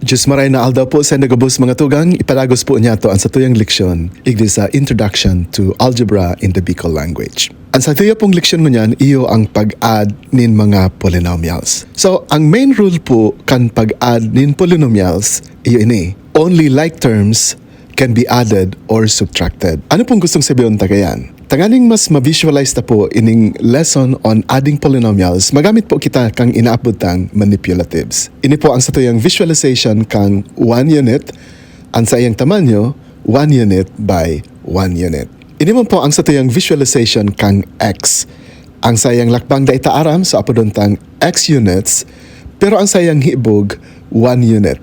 Diyos maray na aldaw po sa nagabos mga tugang, ipadagos po niya to ang satuyang leksyon, igdi sa Introduction to Algebra in the Bicol Language. Ang satuya pong leksyon mo niyan, iyo ang pag-add nin mga polynomials. So, ang main rule po kan pag-add nin polynomials, iyo ini, only like terms can be added or subtracted. Ano pong gustong sabihin tagayan? Tanganing mas ma-visualize na po ining lesson on adding polynomials, magamit po kita kang inaabutang manipulatives. Ini po ang satuyang visualization kang 1 unit, ang sayang tamanyo, 1 unit by 1 unit. Ini mo po ang satuyang visualization kang x. Ang sayang lakbang da itaaram sa apudontang x units, pero ang sayang hibog, 1 unit.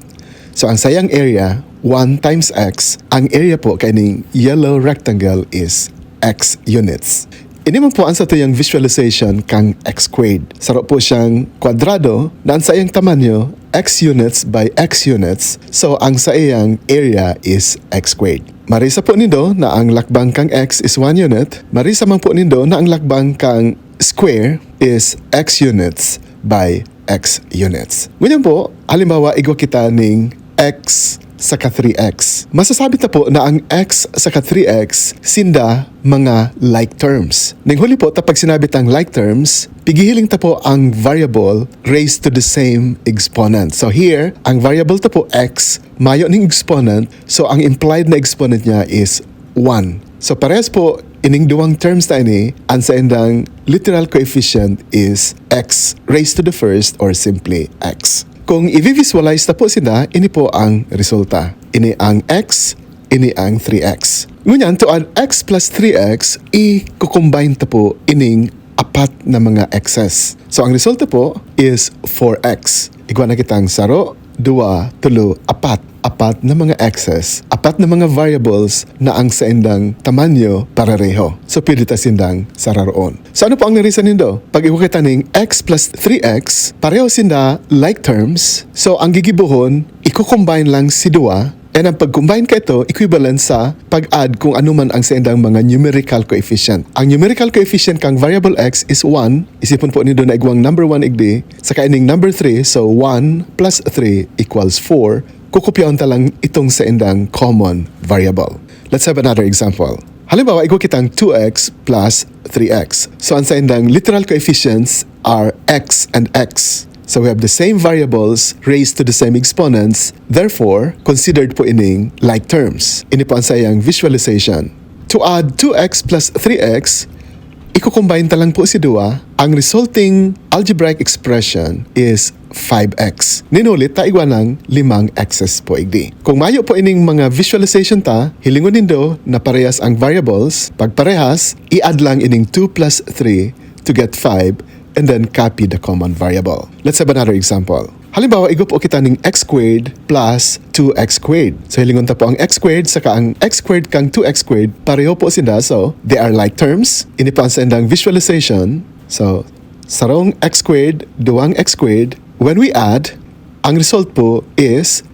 So ang sayang area, 1 times x, ang area po kaining yellow rectangle is x units. Ini man po ang satuyang visualization kang x squared. Saro po siyang kwadrado na ang sayang tamanyo x units by x units. So ang sayang area is x squared. Marisa po nindo na ang lakbang kang x is 1 unit. Marisa man po nindo na ang lakbang kang square is x units by x units. Ngunyan po, halimbawa igwa kita ning x saka 3x. Masasabi ta po na ang x saka 3x sinda mga like terms. Ning huli po, tapag sinabi tang like terms, pigihiling ta po ang variable raised to the same exponent. So here, ang variable ta po x, mayo ning exponent, so ang implied na exponent niya is 1. So parehas po, ining duwang terms na ini, ang sa endang literal coefficient is x raised to the first or simply x. Kung i-visualize na po sila, ini po ang resulta. Ini ang x, ini ang 3x. Ngunyan, to add x plus 3x, i-combine ta po ining apat na mga x's. So ang resulta po is 4x. Igwa na kitang saro, 2, 3, 4. Apat na mga x's, apat na mga variables na ang sa endang tamanyo parareho. So pwede ta sindang sararoon. So ano po ang narisan nindo? Pag iwakita ning x plus 3x, pareho sinda like terms. So ang gigibuhon, i-combine lang si 2. And ang pag-combine ka ito, equivalent sa pag-add kung ano man ang sa endang mga numerical coefficient. Ang numerical coefficient kang variable x is 1. Isipon po nido na igwang number 1 igdi. Saka ining number 3, so 1 plus 3 equals 4. Kukupyaon talang itong sa endang common variable. Let's have another example. Halimbawa, igwa kitang 2x plus 3x. So ang sa endang literal coefficients are x and x. So we have the same variables raised to the same exponents, therefore, considered po ining like terms. Ini po ang sayang visualization. To add 2x plus 3x, i-combine talang po si 2. Ang resulting algebraic expression is 5x. Ninulit ta igwa ng 5x's po igdi. Kung mayo po ining mga visualization ta, hilingon nindo na parehas ang variables. Pag parehas, i-add lang ining 2 plus 3 to get 5 and then copy the common variable. Let's have another example. Halimbawa, igop po kita ng x squared plus 2x squared. So, hilingon ta po ang x squared saka ang x squared kang 2x squared. Pareho po sila. So, they are like terms. Ini po ang sendang visualization. So, sarong x squared, duwang x squared. When we add, ang result po is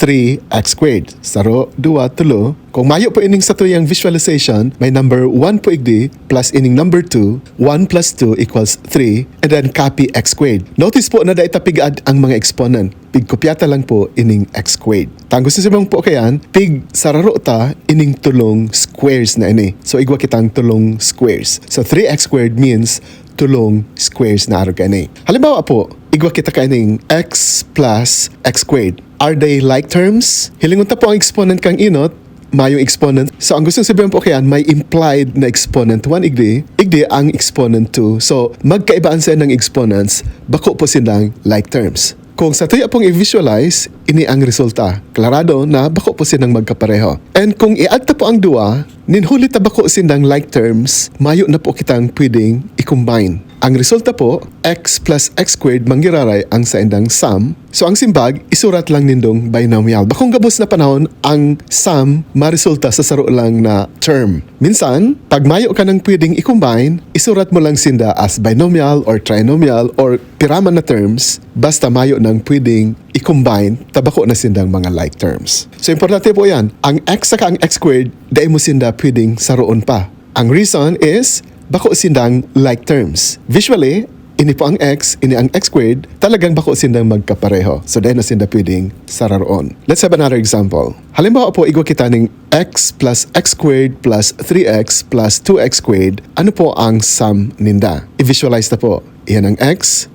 3x squared. Saro, 2, 3. Kung mayo po ining satuyang visualization, may number 1 po igdi plus ining number 2. 1 plus 2 equals 3. And then copy x squared. Notice po na da itapig-add ang mga exponent. Pigkopyata lang po ining x squared. Tang gusto sabang po kayan, pig sararo ta ining tulong squares na ini. So igwa kitang tulong squares. So 3x squared means tulong squares na araw kani. Halimbawa po, igwa kita kaining x plus x squared. Are they like terms? Hilingon ta po ang exponent kang inot, mayong exponent. So ang gusto sabihin po kayan, may implied na exponent 1 igdi ang exponent 2. So magkaibaan sa ng exponents, bako po silang like terms. Kung sa tuya pong i-visualize, ini ang resulta. Klarado na bako po silang magkapareho. And kung i-add ta po ang 2, ninhuli ta bako silang like terms, mayo na po kitang pwedeng i-combine. Ang resulta po, x plus x squared manggiraray ang sa endang sum. So ang simbag, isurat lang nindong binomial. Bakong gabos na panahon, ang sum maresulta sa saro lang na term. Minsan, pag mayo ka nang pwedeng i-combine, isurat mo lang sinda as binomial or trinomial or piraman na terms, basta mayo nang pwedeng i-combine, tabako na sindang mga like terms. So importante po yan, ang x saka ang x squared, dahil mo sinda pwedeng saroon pa. Ang reason is, bako sindang like terms. Visually, ini po ang x, ini ang x squared, talagang bako sindang magkapareho. So dahil na sinda pwedeng sararoon. Let's have another example. Halimbawa po, igwa kita ng x plus x squared plus 3x plus 2x squared. Ano po ang sum ninda? I-visualize na po. Iyan ang x,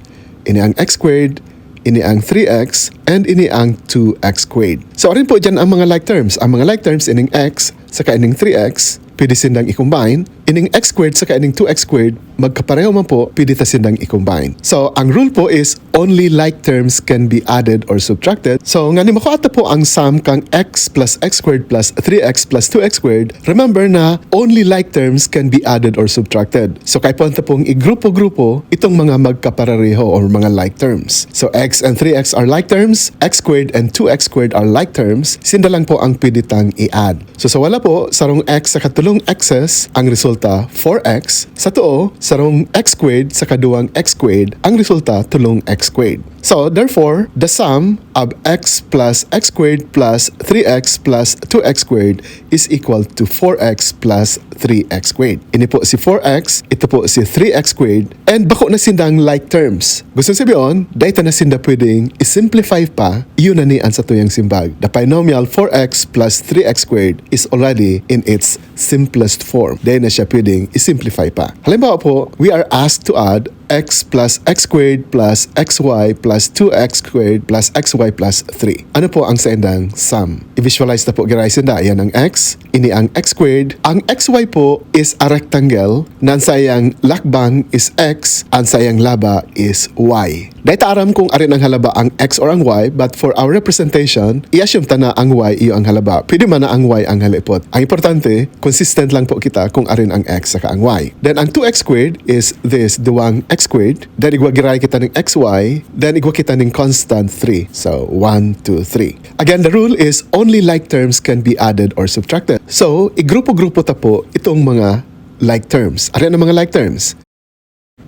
ini ang x squared, ini ang 3x, and ini ang 2x squared. So rin po dyan ang mga like terms. Ang mga like terms, ining x, saka ining 3x, pwede sindang i-combine. Ining x squared saka ining 2x squared, magkapareho man po, pwede ta sindang i-combine. So, ang rule po is only like terms can be added or subtracted. So, nga ni makuha po ang sum kang x plus x squared plus 3x plus 2x squared, remember na only like terms can be added or subtracted. So, kaya po pong i-grupo-grupo itong mga magkapareho or mga like terms. So, x and 3x are like terms, x squared and 2x squared are like terms, sinda lang po ang pwede tang i-add. So, sa wala po, sarong x sa katulong x's, ang resulta 4x. Sa tuo, sarong x squared sa kaduwang x squared, ang resulta tulong x squared. So, therefore, the sum of x plus x squared plus 3x plus 2x squared is equal to 4x plus 3x squared. Ini po si 4x, ito po si 3x squared, and bako na sindang like terms. Gusto sabihin, dahil na sinda pwedeng i-simplify pa, yun na ni ang sa tuyang simbag. The binomial 4x plus 3x squared is already in its simplest form. Dahil na siya pwedeng i-simplify pa. Halimbawa po, we are asked to add x plus x squared plus xy plus 2x squared plus xy plus 3. Ano po ang saindang sum? I-visualize na po, giray sinda. Yan ang x, ini ang x squared. Ang xy po is a rectangle, na ang sayang lakbang is x, ang sayang laba is y. Dahil aram kung arin ang halaba ang x or ang y, but for our representation, i-assume ta na ang y iyo ang halaba. Pwede man na ang y ang halipot. Ang importante, consistent lang po kita kung arin ang x saka ang y. Then ang 2x squared is this, duwang x squared. Then igwa giray kita ng xy. Then igwa kita ng constant 3. So 1, 2, 3. Again, the rule is only like terms can be added or subtracted. So, igrupo-grupo ta po itong mga like terms. Arin ang mga like terms.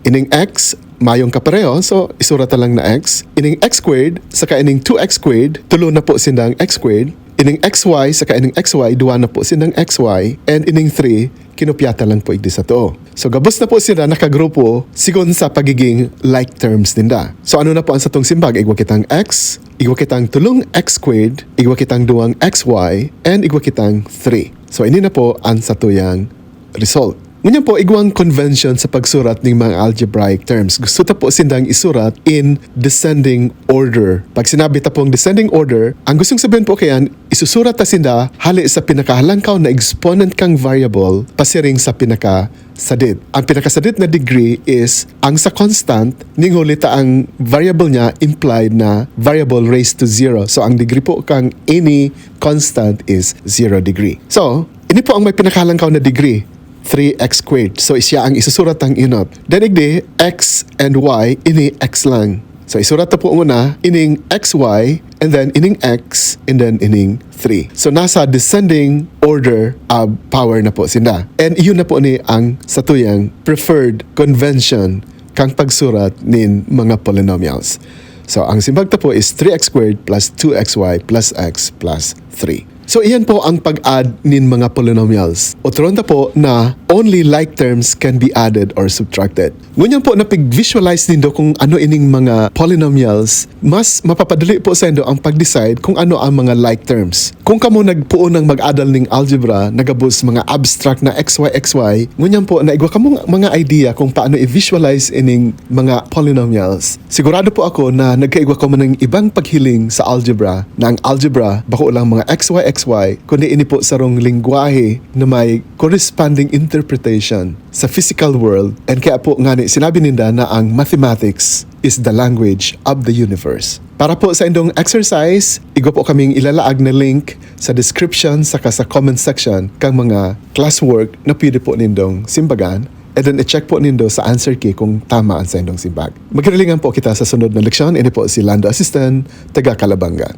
Ining x, mayong kapareho, so isurat lang na x. Ining x squared, saka ining 2x squared, tulo na po sindang x squared. Ining xy, saka ining xy, duwa na po sindang xy. And ining 3, kinupyata lang po igdi sa to. So gabos na po sila nakagrupo sigon sa pagiging like terms ninda. So ano na po ang satong simbag? Igwa kitang x, igwa kitang tulong x squared, igwa kitang duwang xy, and igwa kitang 3. So ini na po ang satuyang result. Ngunyan po, igwang convention sa pagsurat ng mga algebraic terms. Gusto ta po sindang isurat in descending order. Pag sinabi ta pong descending order, ang gustong sabihin po kayan, isusurat ta sinda hali sa pinakahalangkaw na exponent kang variable pasiring sa pinakasadid. Ang pinakasadid na degree is ang sa constant, ninguli ta ang variable niya implied na variable raised to 0. So ang degree po kang any constant is 0 degree. So, ini po ang may pinakahalangkaw na degree. 3x squared. So, siya ang isusurat ang inot. Then, igdi, x and y, ini x lang. So, isurat na po muna, ining xy, and then ining x, and then ining 3. So, nasa descending order of power na po sinda. And iyon na po ni ang satuyang preferred convention kang pagsurat nin mga polynomials. So, ang simbag ta po is 3x squared plus 2xy plus x plus 3. So, iyan po ang pag-add nin mga polynomials. O turon ta po na only like terms can be added or subtracted. Ngunyan po na pag-visualize nindo kung ano ining mga polynomials, mas mapapadali po sa indo ang pag-decide kung ano ang mga like terms. Kung kamo nagpuon ng mag-adal ning algebra, nagabos mga abstract na xy, ngunyan po na igwa kamo mga idea kung paano i-visualize ining mga polynomials. Sigurado po ako na nagkaigwa ko man ng ibang paghiling sa algebra, na ang algebra bako lang mga xy, kundi ini po sarong lingwahe na may corresponding interpretation sa physical world. And kaya po nga sinabi ninda na ang mathematics is the language of the universe. Para po sa indong exercise, igwa po kaming ilalaag na link sa description saka sa comment section kang mga classwork na pwede po nindong simbagan. And then i-check po nindo sa answer key kung tama ang sa indong simbag. Magkarilingan po kita sa sunod na leksyon. Ini po si Lando Assistant, taga Calabanga.